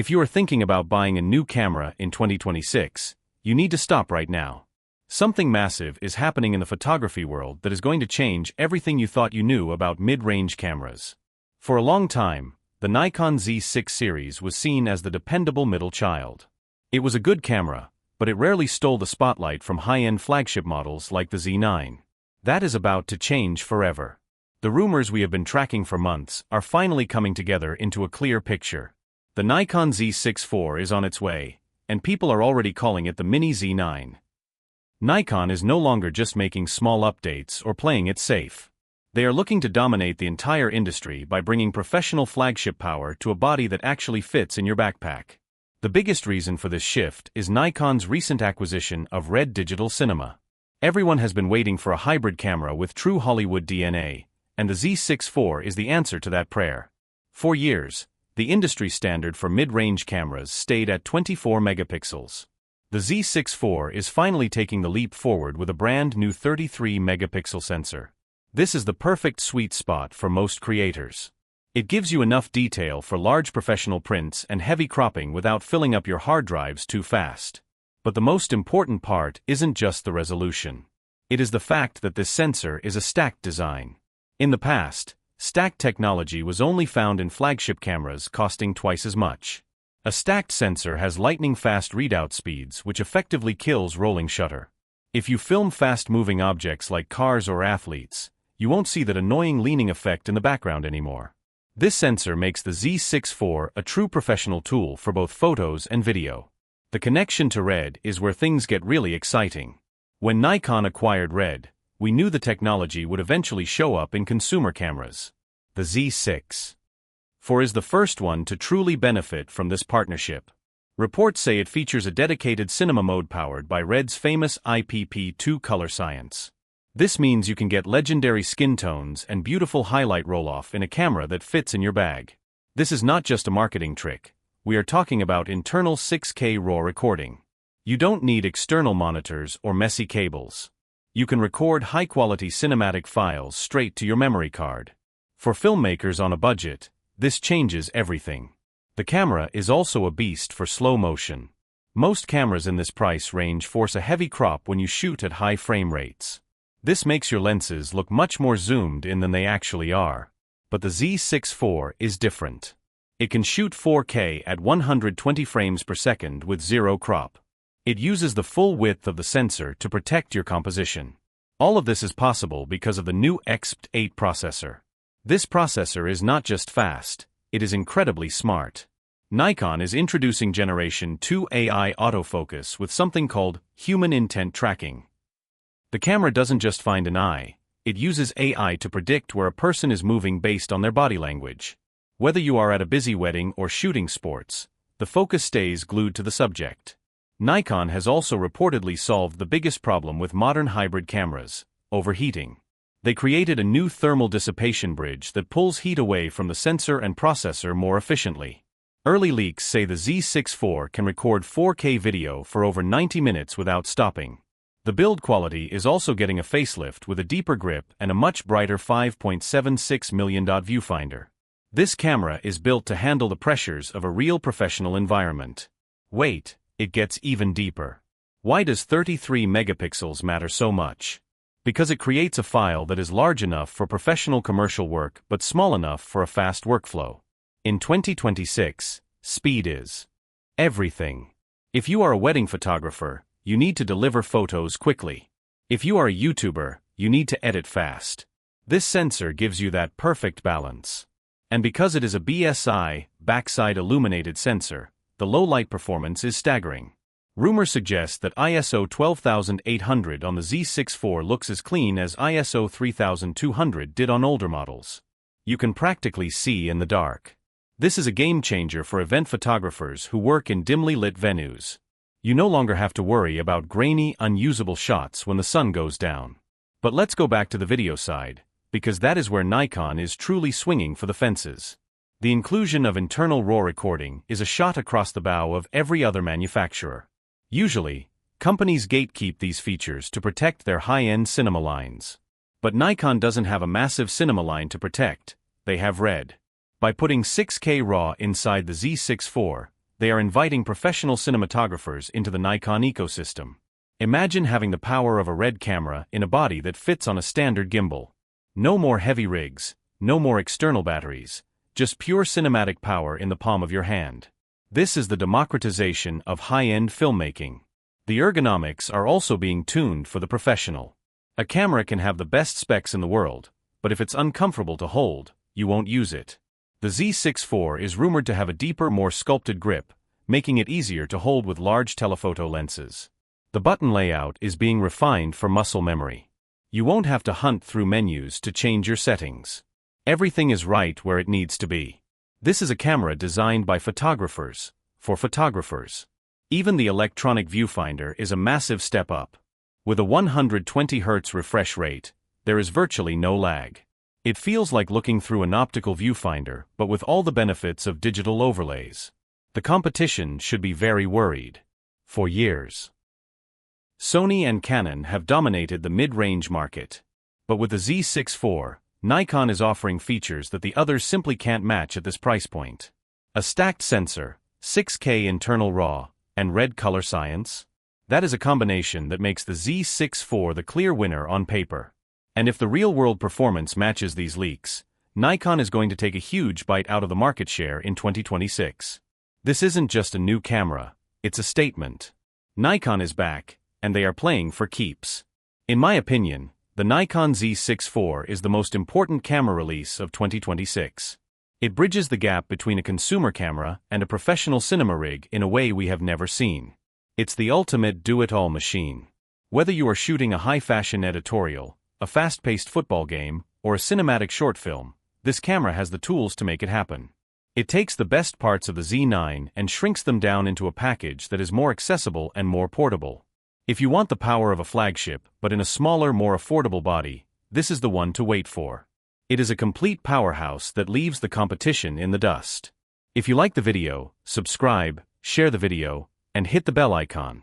If you are thinking about buying a new camera in 2026, you need to stop right now. Something massive is happening in the photography world that is going to change everything you thought you knew about mid-range cameras. For a long time, the Nikon Z6 series was seen as the dependable middle child. It was a good camera, but it rarely stole the spotlight from high-end flagship models like the Z9. That is about to change forever. The rumors we have been tracking for months are finally coming together into a clear picture. The Nikon Z6 IV is on its way, and people are already calling it the mini Z9. Nikon is no longer just making small updates or playing it safe. They are looking to dominate the entire industry by bringing professional flagship power to a body that actually fits in your backpack. The biggest reason for this shift is Nikon's recent acquisition of RED Digital Cinema. Everyone has been waiting for a hybrid camera with true Hollywood DNA, and the Z6 IV is the answer to that prayer. For years, the industry standard for mid-range cameras stayed at 24 megapixels. The Z6 IV is finally taking the leap forward with a brand new 33-megapixel sensor. This is the perfect sweet spot for most creators. It gives you enough detail for large professional prints and heavy cropping without filling up your hard drives too fast. But the most important part isn't just the resolution. It is the fact that this sensor is a stacked design. In the past, stacked technology was only found in flagship cameras costing twice as much. A stacked sensor has lightning-fast readout speeds which effectively kills rolling shutter. If you film fast-moving objects like cars or athletes, you won't see that annoying leaning effect in the background anymore. This sensor makes the Z6 IV a true professional tool for both photos and video. The connection to RED is where things get really exciting. When Nikon acquired RED, we knew the technology would eventually show up in consumer cameras. The Z6 IV is the first one to truly benefit from this partnership. Reports say it features a dedicated cinema mode powered by RED's famous IPP2 Color Science. This means you can get legendary skin tones and beautiful highlight roll-off in a camera that fits in your bag. This is not just a marketing trick. We are talking about internal 6K RAW recording. You don't need external monitors or messy cables. You can record high-quality cinematic files straight to your memory card. For filmmakers on a budget, this changes everything. The camera is also a beast for slow motion. Most cameras in this price range force a heavy crop when you shoot at high frame rates. This makes your lenses look much more zoomed in than they actually are. But the Z6 IV is different. It can shoot 4K at 120 frames per second with zero crop. It uses the full width of the sensor to protect your composition. All of this is possible because of the new Expeed 8 processor. This processor is not just fast, it is incredibly smart. Nikon is introducing Generation 2 AI autofocus with something called human intent tracking. The camera doesn't just find an eye, it uses AI to predict where a person is moving based on their body language. Whether you are at a busy wedding or shooting sports, the focus stays glued to the subject. Nikon has also reportedly solved the biggest problem with modern hybrid cameras: overheating. They created a new thermal dissipation bridge that pulls heat away from the sensor and processor more efficiently. Early leaks say the Z6 IV can record 4K video for over 90 minutes without stopping. The build quality is also getting a facelift with a deeper grip and a much brighter 5.76 million dot viewfinder. This camera is built to handle the pressures of a real professional environment. Wait, it gets even deeper. Why does 33 megapixels matter so much? Because it creates a file that is large enough for professional commercial work but small enough for a fast workflow. In 2026, speed is everything. If you are a wedding photographer, you need to deliver photos quickly. If you are a YouTuber, you need to edit fast. This sensor gives you that perfect balance. And because it is a BSI, backside illuminated sensor, the low light performance is staggering. Rumors suggest that ISO 12800 on the Z6 IV looks as clean as ISO 3200 did on older models. You can practically see in the dark. This is a game changer for event photographers who work in dimly lit venues. You no longer have to worry about grainy, unusable shots when the sun goes down. But let's go back to the video side, because that is where Nikon is truly swinging for the fences. The inclusion of internal RAW recording is a shot across the bow of every other manufacturer. Usually, companies gatekeep these features to protect their high-end cinema lines. But Nikon doesn't have a massive cinema line to protect, they have RED. By putting 6K RAW inside the Z6 IV, They are inviting professional cinematographers into the Nikon ecosystem. Imagine having the power of a RED camera in a body that fits on a standard gimbal. No more heavy rigs, no more external batteries, just pure cinematic power in the palm of your hand. This is the democratization of high-end filmmaking. The ergonomics are also being tuned for the professional. A camera can have the best specs in the world, but if it's uncomfortable to hold, you won't use it. The Z6 IV is rumored to have a deeper, more sculpted grip, making it easier to hold with large telephoto lenses. The button layout is being refined for muscle memory. You won't have to hunt through menus to change your settings. Everything is right where it needs to be. This is a camera designed by photographers, for photographers. Even the electronic viewfinder is a massive step up. With a 120 Hz refresh rate, there is virtually no lag. It feels like looking through an optical viewfinder, but with all the benefits of digital overlays. The competition should be very worried. For years, Sony and Canon have dominated the mid-range market. But with the Z6 IV, Nikon is offering features that the others simply can't match at this price point. A stacked sensor, 6K internal RAW, and RED Color Science? That is a combination that makes the Z6 IV the clear winner on paper. And if the real-world performance matches these leaks, Nikon is going to take a huge bite out of the market share in 2026. This isn't just a new camera, it's a statement. Nikon is back, and they are playing for keeps. In my opinion, the Nikon Z6 IV is the most important camera release of 2026. It bridges the gap between a consumer camera and a professional cinema rig in a way we have never seen. It's the ultimate do-it-all machine. Whether you are shooting a high-fashion editorial, a fast-paced football game, or a cinematic short film, this camera has the tools to make it happen. It takes the best parts of the Z9 and shrinks them down into a package that is more accessible and more portable. If you want the power of a flagship, but in a smaller, more affordable body, this is the one to wait for. It is a complete powerhouse that leaves the competition in the dust. If you like the video, subscribe, share the video, and hit the bell icon.